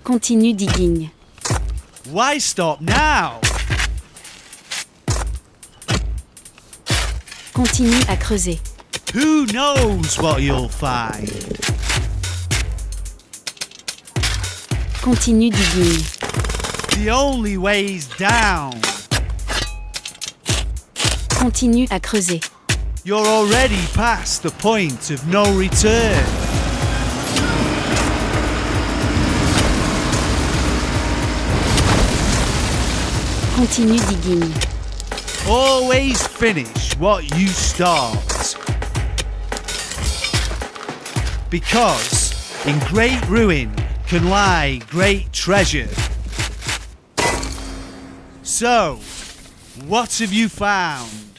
Continue digging. Why stop now? Continue à creuser. Who knows what you'll find? Continue digging. The only way's down. Continue à creuser. You're already past the point of no return. Continue digging. Always finish what you start. Because in great ruin can lie great treasure. So, what have you found?